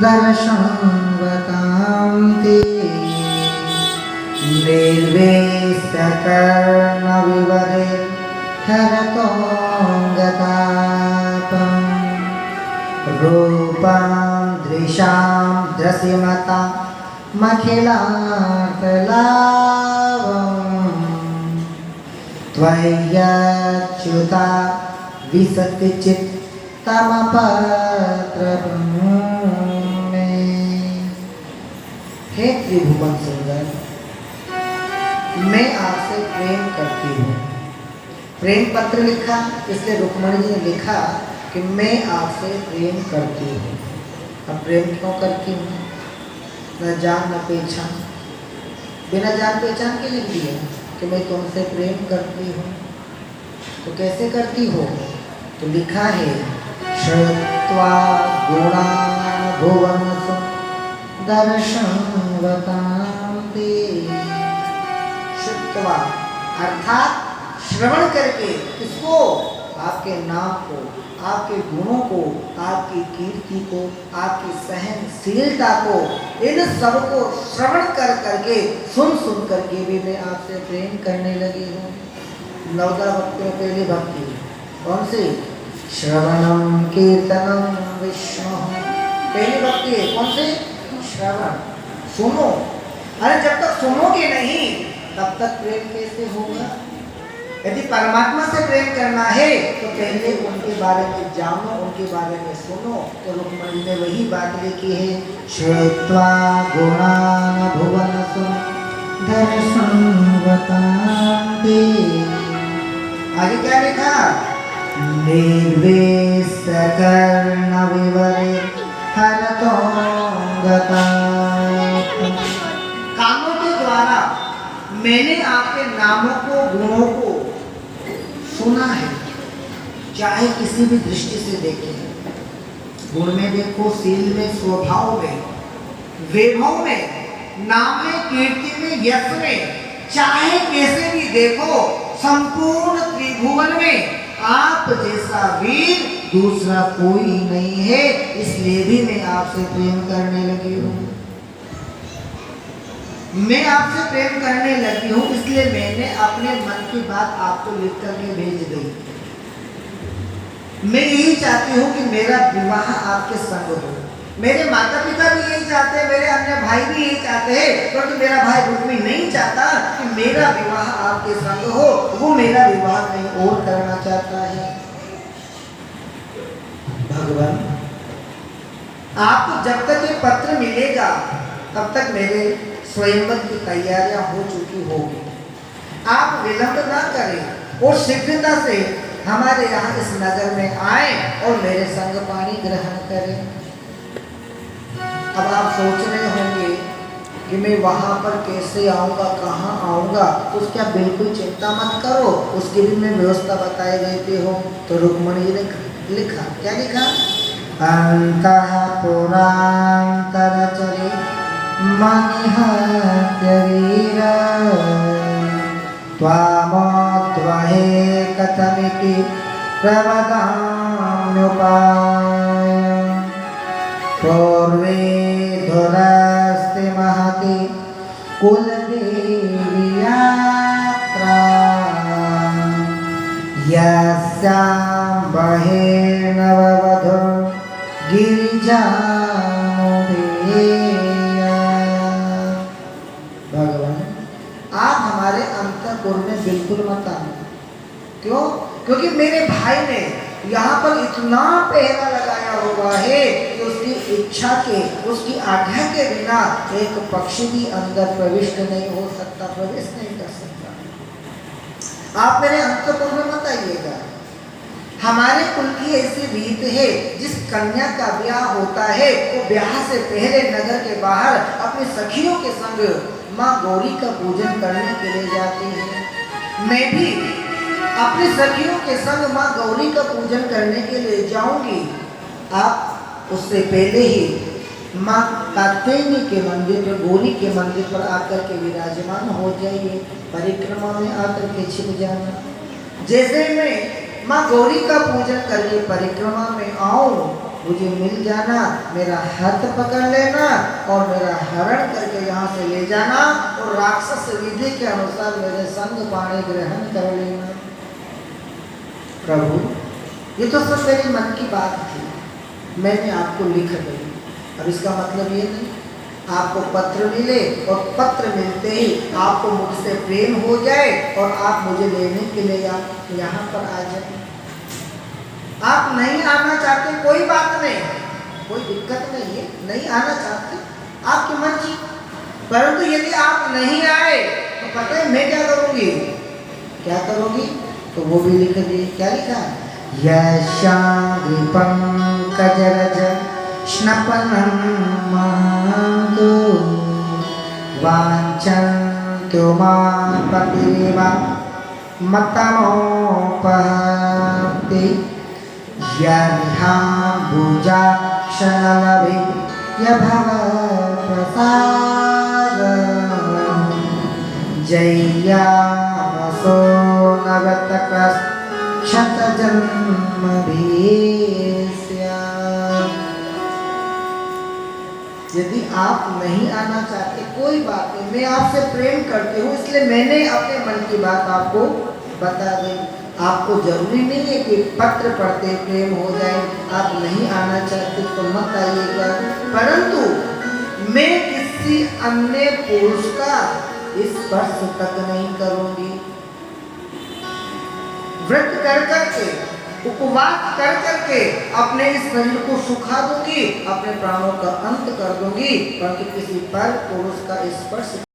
दर्शनवतां निर्वेशकर्णविवरे हरतोऽङ्गतापम् रूपां दृशां दृशिमता मखिलार्तलावम् त्वय्यच्युता विसक्तिचित्तमपत्रमे। हे त्रिभुवन सुंदर, मैं आपसे प्रेम करती हूँ। प्रेम पत्र लिखा, इसलिए रुक्मणी जी ने लिखा कि मैं आपसे प्रेम करती हूँ। अब प्रेम क्यों करती हूँ? न जान न पहचान, बिना जान पहचान के लिख दिया कि मैं तुमसे प्रेम करती हूँ। तो कैसे करती हो? तो लिखा है श्रुत्वा गुणान् भुवनसु दर्शनवतां। श्रुत्वा अर्थात श्रवण करके, किसको? आपके नाम को, आपके गुणों को, आपकी कीर्ति को, आपकी सहनशीलता को, इन सब को श्रवण कर करके, सुन करके भी मैं आपसे प्रेम करने लगी हूँ। नवदा भक्ति में पहली भक्ति कौन सी? श्रवणम कीर्तनम विष्णु। पहली भक्ति है कौन सी? श्रवण, सुनो। अरे जब तक सुनोगे नहीं तब तक प्रेम कैसे होगा? यदि परमात्मा से प्रेम करना है तो पहले उनके बारे में जानो, उनके बारे में सुनो। तो रुक्मणी ने वही बात लिखी है, श्रुत्वा गुणान् भुवनसु दर्शनवतां। आगे क्या लिखा? निर्वेशकर्णविवरे हरतोऽङ्गतापम्। कानों के द्वारा मैंने आपके नामों को, गुणों को सुना है। चाहे किसी भी दृष्टि से देखें, गुण में देखो, शील में, स्वभाव में, वैभव में, नाम में, कीर्ति में, यश में, चाहे कैसे भी देखो, संपूर्ण त्रिभुवन में आप जैसा वीर दूसरा कोई नहीं है। इसलिए भी मैं आपसे प्रेम करने लगी हूँ। मैं आपसे प्रेम करने लगी हूँ, इसलिए मैंने अपने मन की बात आपको लिख करके भेज दी। मैं यही चाहती हूँ कि मेरा विवाह आपके संग हो। मेरे माता पिता भी यही चाहते हैं, मेरे अन्य भाई भी यही चाहते हैं, परंतु मेरा भाई रुक्मी नहीं चाहता कि मेरा विवाह आपके संग हो। वो मेरा विवाह कहीं और करना चाहता है। भगवान, आपको जब तक ये पत्र मिलेगा तब तक मेरे स्वयंवर की तैयारियां हो चुकी होगी। आप विलंब ना करें और शीघ्रता से हमारे यहाँ इस नगर में आए और मेरे संग पानी ग्रहण करें। अब आप सोच रहे होंगे कि मैं वहाँ पर कैसे आऊँगा, कहाँ आऊँगा, तो उसकी आप बिल्कुल चिंता मत करो, उसकी भी मैं व्यवस्था बताई देती हूँ। तो रुक्मणी जी ने लिखा, क्या लिखा? अंतःपुरान्तरचरे मनिहत्यवीर त्वामोद्वहे कथमिति प्रवदाम्युपायम्। पूर्वे धुरस्ति महति कुलदेवी यात्रा यस्यां बहिर्नववधू गिरिजानुदेया। भगवान, आप हमारे अंतःपुर में बिल्कुल मत आना। क्यों? क्योंकि मेरे भाई ने यहाँ पर इतना पहरा लगाया हुआ है कि उसकी इच्छा के, उसकी आज्ञा के बिना एक पक्षी भी अंदर प्रविष्ट नहीं हो सकता, प्रवेश नहीं कर सकता। आप मेरे अंतःपुर में मत आइएगा। हमारे कुल की ऐसी रीत है, जिस कन्या का ब्याह होता है वो ब्याह से पहले नगर के बाहर अपनी सखियों के संग माँ गौरी का पूजन करने के लिए जाती है। मैं भी अपनी सखियों के संग माँ गौरी का पूजन करने के लिए जाऊंगी। आप उससे पहले ही माँ कात्यायनी के मंदिर पर, गौरी के मंदिर पर आकर के विराजमान हो जाइए। परिक्रमा में आकर के छिप जाना। जैसे मैं माँ गौरी का पूजन करके परिक्रमा में आऊँ, मुझे मिल जाना, मेरा हाथ पकड़ लेना और मेरा हरण करके यहाँ से ले जाना और राक्षस विधि के अनुसार मेरे संग पाणी ग्रहण कर लेना। प्रभु, ये तो सब मेरी मन की बात थी, मैंने आपको लिख दी। अब इसका मतलब ये नहीं आपको पत्र मिले और पत्र मिलते ही आपको मुझसे प्रेम हो जाए और आप मुझे लेने के लिए यहाँ पर आ जाए। आप नहीं आना चाहते, कोई बात नहीं, कोई दिक्कत नहीं है, नहीं आना चाहते आपकी मर्जी। परंतु यदि आप नहीं आए तो पता है मैं क्या करूँगी, क्या करोगी? तो वो भी लिख दिए। क्या लिखा? यशाग्रिपंकजरज स्नपनं मातु वाञ्छन्तु मापतिरेव मतमोपहति यद्धाम्बुजाक्षणलभे यभवप्रसादं जय्यावसो नवतकशतजन्मभिस्या। यदि आप नहीं आना चाहते कोई बात नहीं, मैं आपसे प्रेम करती हूँ इसलिए मैंने अपने मन की बात आपको बता दी। आपको जरूरी नहीं है कि पत्र पढ़ते प्रेम हो जाए, आप नहीं आना चाहते तो मत आइएगा। परंतु मैं किसी अन्य पुरुष का स्पर्श तक नहीं करूंगी। व्रत कर करके, उपवास कर करके अपने इस शरीर को सुखा दूंगी, अपने प्राणों का अंत कर दूंगी, परंतु किसी पर पुरुष का स्पर्श